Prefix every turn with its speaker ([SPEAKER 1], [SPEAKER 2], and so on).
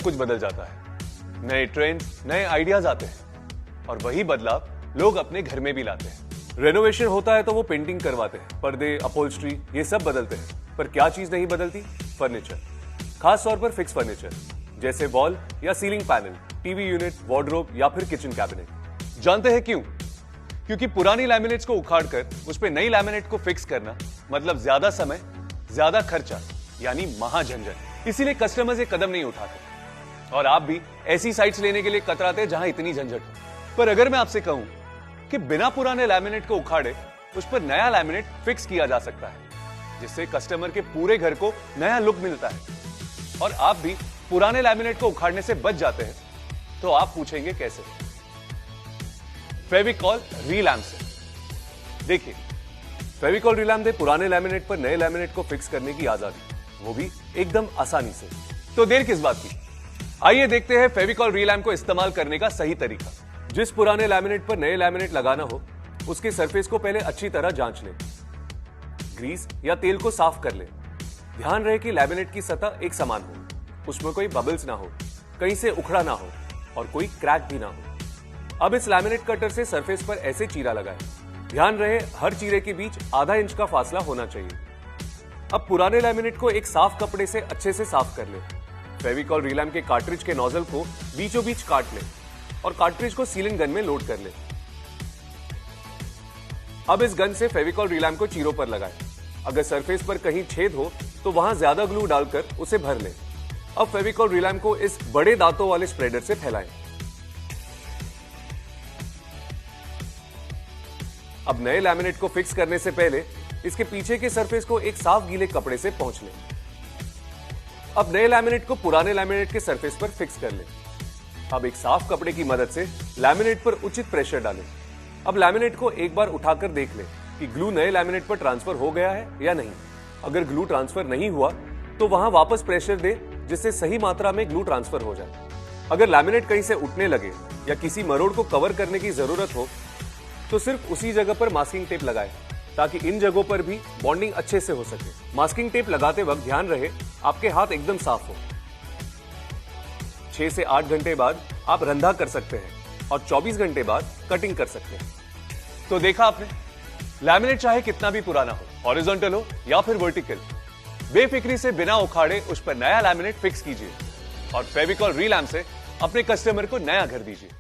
[SPEAKER 1] कुछ बदल जाता है। नए ट्रेंड, नए आइडियाज आते हैं और वही बदलाव लोग अपने घर में भी लाते हैं। रेनोवेशन होता है तो वो पेंटिंग करवाते हैं, पर्दे, अपहोल्स्ट्री, ये सब बदलते हैं, पर क्या चीज नहीं बदलती? फर्नीचर। खास तौर पर फिक्स फर्नीचर जैसे वॉल या ceiling panel, TV unit, wardrobe या फिर किचन कैबिनेट। जानते हैं क्यों? क्योंकि पुरानी लैमिनेट्स को उखाड़कर उस पे नई लैमिनेट को फिक्स करना मतलब ज्यादा समय, ज्यादा खर्चा, यानी महाझंझट। इसीलिए कस्टमर्स ये कदम नहीं उठाते और आप भी ऐसी साइट्स लेने के लिए कतराते हैं जहां इतनी झंझट हो। पर अगर मैं आपसे कहूं कि बिना पुराने लैमिनेट को उखाड़े उस पर नया लैमिनेट फिक्स किया जा सकता है, जिससे कस्टमर के पूरे घर को नया लुक मिलता है और आप भी पुराने लैमिनेट को उखाड़ने से बच जाते हैं, तो आप पूछेंगे कैसे? फेविकॉल रीलैम्प से। देखिए, फेविकॉल रीलैम्प दे पुराने लैमिनेट पर नए लैमिनेट को फिक्स करने की आजादी, वो भी एकदम आसानी से। तो देर किस बात की, आइए देखते हैं फेविकॉल रीलैम्प को इस्तेमाल करने का सही तरीका। जिस पुराने लैमिनेट पर नए लैमिनेट लगाना हो, उसके सरफेस को पहले अच्छी तरह जांच लें। ग्रीस या तेल को साफ कर लें। ध्यान रहे कि लैमिनेट की सतह एक समान हो, उसमें कोई बबल्स ना हो, कहीं से उखड़ा ना हो और कोई क्रैक भी ना हो। अब इस लैमिनेट कटर से सरफेस पर ऐसे चीरा लगाएं। ध्यान रहे हर चीरे के बीच आधा इंच का फासला होना चाहिए। अब पुराने लैमिनेट को एक साफ कपड़े से अच्छे से साफ कर लें। फेविकॉल रीलैम्प के कार्ट्रिज के नोजल को बीचों बीच काट लें और कार्ट्रिज को सीलिंग गन में लोड कर लें। अब इस गन से फेविकॉल रीलैम्प को चीरों पर लगाएं। अगर सरफेस पर कहीं छेद हो तो वहां ज्यादा ग्लू डालकर उसे भर लें। अब फेविकॉल रीलैम्प को इस बड़े दांतों वाले स्प्रेडर से फैलाएं। अब नए लैमिनेट को फिक्स करने से पहले इसके पीछे के सरफेस को एक साफ गीले कपड़े से पोंछ लें। अब नए लैमिनेट को पुराने लैमिनेट के सरफेस पर फिक्स कर लें। अब एक साफ कपड़े की मदद से लैमिनेट पर उचित प्रेशर डालें। अब लैमिनेट को एक बार उठाकर देख लें कि ग्लू नए लैमिनेट पर ट्रांसफर हो गया है या नहीं। अगर ग्लू ट्रांसफर नहीं हुआ तो वहां वापस प्रेशर दे, जिससे सही मात्रा में ग्लू ट्रांसफर हो जाए। अगर लैमिनेट कहीं से उठने लगे या किसी मरोड़ को कवर करने की जरूरत हो तो सिर्फ उसी जगह पर मास्किंग टेप लगाएं, ताकि इन जगहों पर भी बॉन्डिंग अच्छे से हो सके। मास्किंग टेप लगाते वक्त ध्यान रहे आपके हाथ एकदम साफ हो। 6 से 8 घंटे बाद आप रंधा कर सकते हैं और 24 घंटे बाद कटिंग कर सकते हैं। तो देखा आपने, लैमिनेट चाहे कितना भी पुराना हो, हॉरिजॉन्टल हो या फिर वर्टिकल, बेफिक्री से बिना उखाड़े उस पर नया लैमिनेट फिक्स कीजिए और फेविकॉल रीलैम्प से अपने कस्टमर को नया घर दीजिए।